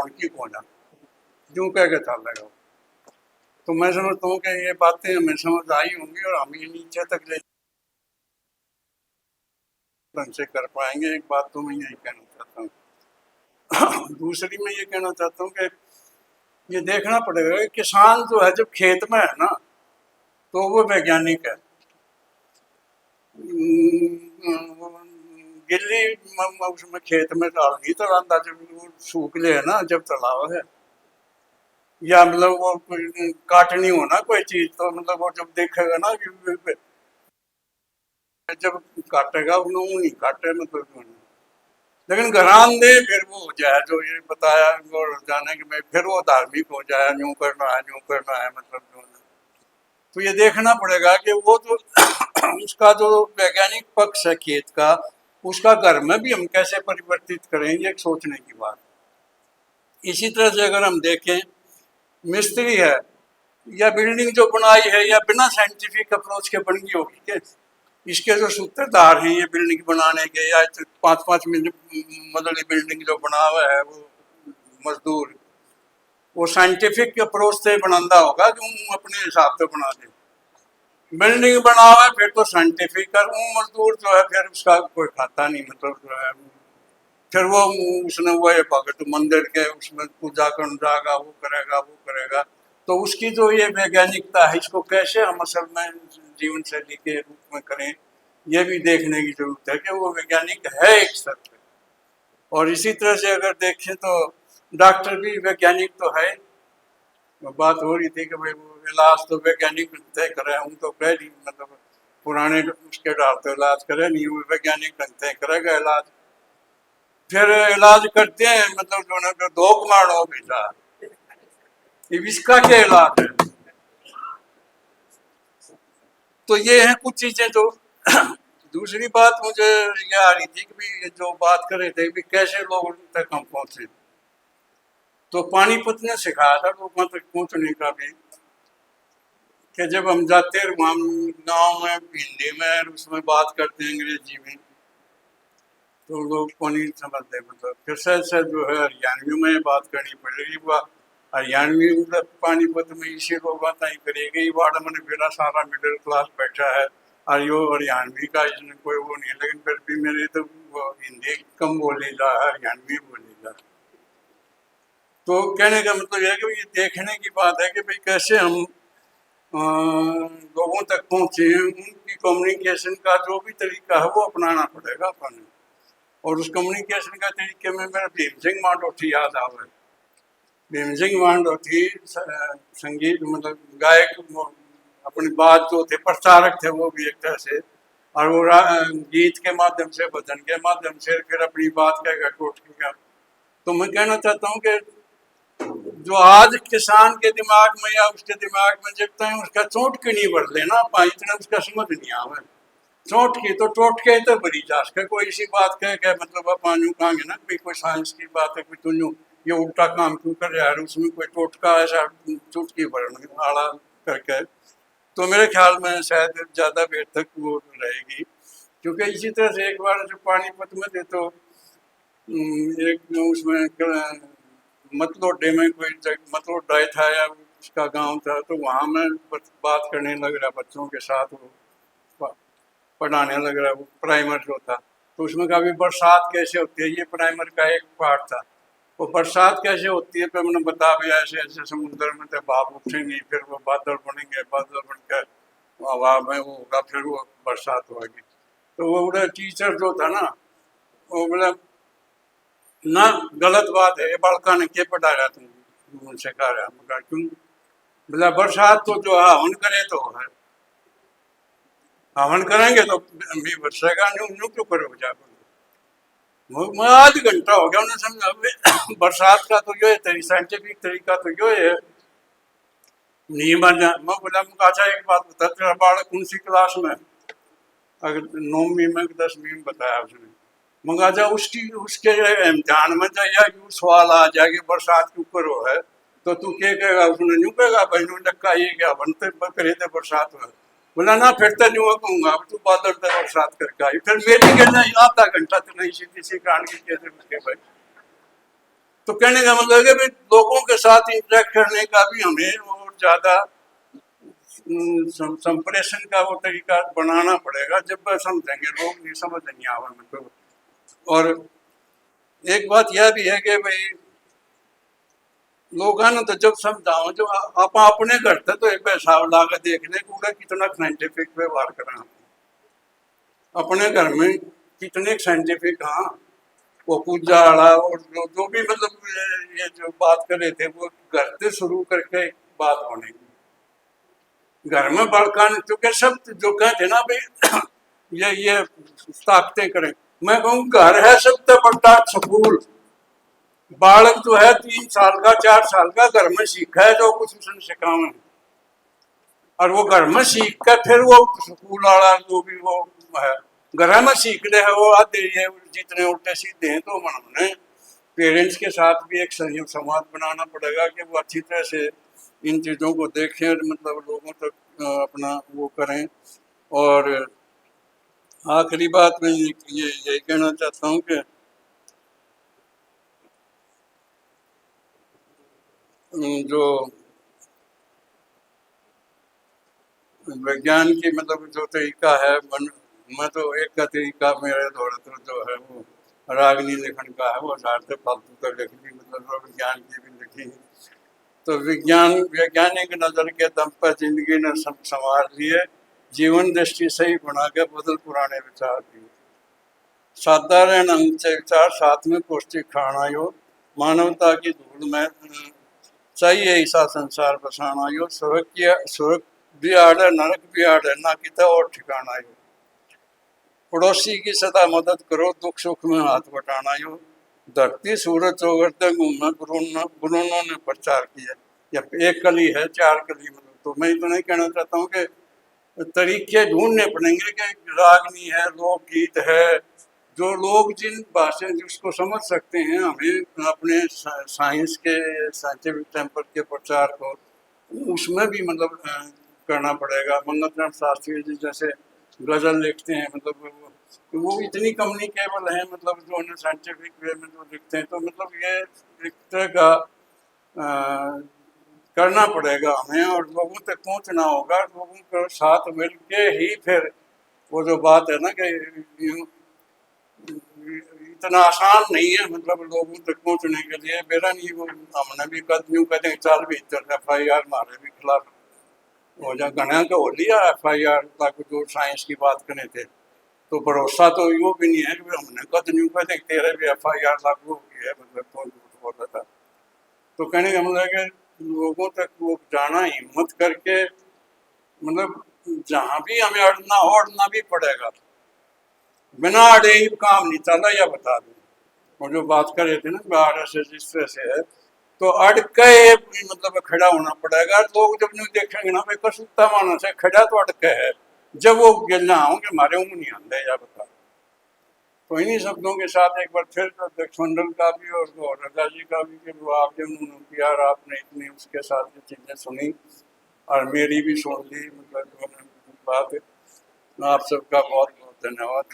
रौनकी कोना यूं कह के चल लगा। तो मैं समझता हूँ कि ये बातें हमें समझ आई होंगी और हम ये नीचे तक ले ढंग से कर पाएंगे। एक बात तो मैं यही कहना चाहता हूँ। दूसरी मैं ये कहना चाहता हूँ कि ये देखना पड़ेगा कि किसान जो है जब खेत में है ना तो वो वैज्ञानिक है। गिल्ली उसमें खेत में डाल दी तो जब वो सूख ले है ना, जब तालाब है या मतलब वो कोई काटनी हो ना कोई चीज, तो मतलब वो जब देखेगा ना कि जब काटेगा उन्होंने नहीं काटे मतलब। लेकिन घरान दे फिर वो हो जाए जो ये बताया और जाने कि भाई फिर वो धार्मिक हो जाए, यूं करना है यूं करना है मतलब जो। तो ये देखना पड़ेगा कि वो जो उसका जो वैज्ञानिक पक्ष है खेत का, उसका घर में भी हम कैसे परिवर्तित करेंगे, एक सोचने की बात। इसी तरह से अगर हम देखें मिस्त्री है या बिल्डिंग जो बनाई है या बिना साइंटिफिक अप्रोच के बन गई होगी के, इसके जो सूत्रधार हैं ये बिल्डिंग बनाने के या 5-5 मंजिली बिल्डिंग जो बना हुआ है वो मजदूर, वो साइंटिफिक अप्रोच से बनाना होगा कि वो अपने हिसाब से बना दे। बिल्डिंग बना हुआ है फिर तो साइंटिफिक है, वो मजदूर जो है फिर उसका कोई खाता नहीं मतलब जो है। फिर वो उसने वो भगत मंदिर के उसमें पूजा कर जाएगा, वो करेगा वो करेगा। तो उसकी जो ये वैज्ञानिकता है इसको कैसे हम असल में जीवन शैली के रूप में करें, ये भी देखने की जरूरत है कि वो वैज्ञानिक है एक स्तर पे। और इसी तरह से अगर देखें तो डॉक्टर भी वैज्ञानिक तो है। बात हो रही थी कि भाई वो इलाज तो वैज्ञानिक तय करे, हम तो कह रही मतलब पुराने उसके डालते इलाज करे नहीं, वो वैज्ञानिक तय करेगा इलाज। फिर इलाज करते हैं मतलब जो ना धोख मार हो बेटा, इसका क्या इलाज है। तो ये है कुछ चीजें जो दूसरी बात मुझे ये आ रही थी कि भी जो बात कर रहे थे कि कैसे लोगों तक हम पहुंचे। तो पानीपत ने सिखाया था लोगों तक पहुंचने का भी कि जब हम जाते हैं वहाँ गाँव में हिंदी में उसमें बात करते हैं अंग्रेजी में तो लोग को नहीं समझते। मतलब फिर से जो है हरियाणवी में बात करनी पड़ेगी, वह हरियाणवी मतलब पानीपत में इसी को बात नहीं करेगी। वार्ड में मेरा सारा मिडिल क्लास बैठा है और यो हरियाणवी का इसमें कोई वो नहीं, लेकिन फिर भी मेरे तो हिंदी कम बोली जा हरियाणवी बोली जा। तो कहने का मतलब यह है कि ये देखने की बात है कि भाई कैसे हम लोगों तक पहुँचे, उनकी कम्युनिकेशन का जो भी तरीका है वो अपनाना पड़ेगा अपन। और उस कम्युनिकेशन का तरीके में मेरा भीम सिंह मांडोठी याद आ गए। भीम सिंह मांडोठी संगीत मतलब गायक अपनी बात जो थे प्रचारक थे वो भी एक तरह से, और वो गीत के माध्यम से भजन के माध्यम से फिर अपनी बात कहेगा टोटकी का। तो मैं कहना चाहता हूँ कि जो आज किसान के दिमाग में या उसके दिमाग में जब तक उसका चोट की नहीं बढ़ लेना इतना उसका समझ नहीं आवे। चोट की तो टोट के तो बड़ी जास के कोई इसी बात कह मतलब अपन यूँ कहेंगे ना कोई कोई साइंस की बात है, कोई तुम ये उल्टा काम क्यों कर रहा है, उसमें कोई टोटका ऐसा चुटकी बढ़ने आड़ा करके। तो मेरे ख्याल में शायद ज़्यादा देर तक वो रहेगी। क्योंकि इसी तरह से एक बार जो पानीपत में थे तो एक उसमें मतलोडे में कोई मतलोडा था या उसका गांव था, तो वहाँ में बात करने लग रहा बच्चों के साथ, वो पढ़ाने लग रहा वो प्राइमर जो था। तो उसमें कहा भी बरसात कैसे होती है, ये प्राइमर का एक पार्ट था। वो बरसात कैसे होती है तो मैंने बता भी ऐसे ऐसे समुद्र में तो भाप उठेंगे, फिर वो बादल बनेंगे, बादल बनकर हवा में वो होगा, फिर वो बरसात होगी। तो वो बोला टीचर जो था ना वो बोला ना गलत बात है, बालका ने क्या पढ़ाया तुम उनसे कह रहा मगर क्यों। बोला बरसात तो जो हवन करे तो है, हवन करेंगे तो भी वर्षेगा नहीं, क्यों करो जाकर। आध घंटा हो गया उन्हें समझा बरसात का तो यो है साइंटिफिक तरीका तो यो है नहीं माना। मैं बोला अच्छा एक बात बता तेरा बालक कौन सी क्लास में, अगर 9वीं में 10वीं में बताया उसने। मंगा जा उसकी उसके इम्तिहान में जा या यू सवाल आ जाएगी बरसात के ऊपर हो है तो तू क्या कहेगा, उसने यूँ कहेगा भाई डक्का ये क्या बनते करे थे बरसात में। बोला ना फिर तो यूँ कहूँगा अब तू बादल से बरसात करके आई, फिर मेरी कहना आधा घंटा तो नहीं सीधी सी कान की कैसे भाई। तो कहने का मतलब है कि लोगों के साथ इंटरेक्ट करने का भी हमें और ज्यादा संप्रेषण का वो तरीका बनाना पड़ेगा, जब वह समझेंगे। लोग नहीं समझ नहीं आवे मतलब। और एक बात यह भी है कि भाई लोग ना तो जब समझाओ, जो आप अपने घर थे तो एक हिसाब ला के देख ले पूरा कितना साइंटिफिक व्यवहार करें अपने घर में, कितने साइंटिफिक। हाँ, वो पूजा वाला और जो भी मतलब ये जो बात कर रहे थे वो घर से शुरू करके बात होने घर में बड़कान, क्योंकि सब जो कहते ना भाई ये ताकतें करें। मैं कहूँ घर है सबसे बड़ा स्कूल। बालक जो है 3 साल का 4 साल का घर में सीखा है जो कुछ उसने सिखावे, और वो घर में सीख कर फिर वो स्कूल वाला जो भी वो है घर में सीख रहे है वो आते ये जितने उल्टे सीधे हैं। तो हमने पेरेंट्स के साथ भी एक संवाद बनाना पड़ेगा कि वो अच्छी तरह से इन चीज़ों को देखें और मतलब लोगों तक अपना वो करें। और आखिरी बात मैं ये यही कहना चाहता हूँ कि जो विज्ञान की मतलब जो तरीका है मैं तो एक का तरीका मेरे द्वारा तो जो है वो रागनी लेखन का है, वो सारे फालतू का लिख ली मतलब विज्ञान की भी लिखी। तो वैज्ञानिक नजर के दम पर जिंदगी ने संवार लिए, जीवन दृष्टि सही बना के बदल पुराने विचार दिए। साधारण ऊंचे विचार साथ में पौष्टिक खाना यो, मानवता की धूल में चाहिए ऐसा संसार बसाना यो। स्वर्ग भी आड़ है नरक भी आड़ है, ना कितना और ठिकाना यो। पड़ोसी की सदा मदद करो, दुख सुख में हाथ बटाना यो। धरती सूरज चौगरते घूमे बुरुनों ने प्रचार किया। या एक कली है 4 कली मतलब। तो मैं तो नहीं कहना चाहता हूँ कि तरीके ढूंढने पड़ेंगे कि रागनी है, लोकगीत है, जो लोग जिन भाषा जिसको समझ सकते हैं, हमें अपने साइंस के साइंटिफिक टेम्पर के प्रचार को उसमें भी मतलब करना पड़ेगा। मंगल शास्त्री जी जैसे गजल लिखते हैं मतलब वो इतनी कम्युनिकेबल है मतलब जो उन्हें साइंटिफिक वे में जो लिखते हैं। तो मतलब ये एक तरह का करना पड़ेगा हमें, और लोगों तक पहुंचना होगा। लोगों के साथ मिल के ही फिर वो जो बात है ना कि इतना आसान नहीं है मतलब लोगों तक पहुंचने के लिए। मेरा नहीं वो हमने भी कदम कहते चाल भी FIR मारे भी खिलाफ हो जा गणा तो हो लिया FIR तक जो साइंस की बात करें थे। तो भरोसा तो यूँ भी नहीं है कि हमने कदम कहते तेरे भी FIR लागू हो गई है मतलब कौन झूठ बोल रहा था। तो कहने का मतलब है कि लोगों तक वो जाना हिम्मत करके मतलब जहाँ भी हमें अड़ना हो अड़ना भी पड़ेगा। बिना अड़े ही काम नहीं चला, या बता दूं। और जो बात कर रहे थे ना RSS जिस तरह से है, तो अड़ के मतलब खड़ा होना पड़ेगा। लोग जब नहीं देखेंगे ना भाई कसुत्ता मानस है खड़ा तो अड़ के है, जब वो गिरना होंगे हमारे मुंह नहीं आते, या बता। तो इन्हीं शब्दों के साथ एक बार फिर अध्यक्ष मंडल का भी और रजा जी का भी कि वो आप जब किया और आपने इतनी उसके साथ जो चीज़ें सुनी और मेरी भी सुन ली मतलब बात। आप सबका बहुत बहुत धन्यवाद।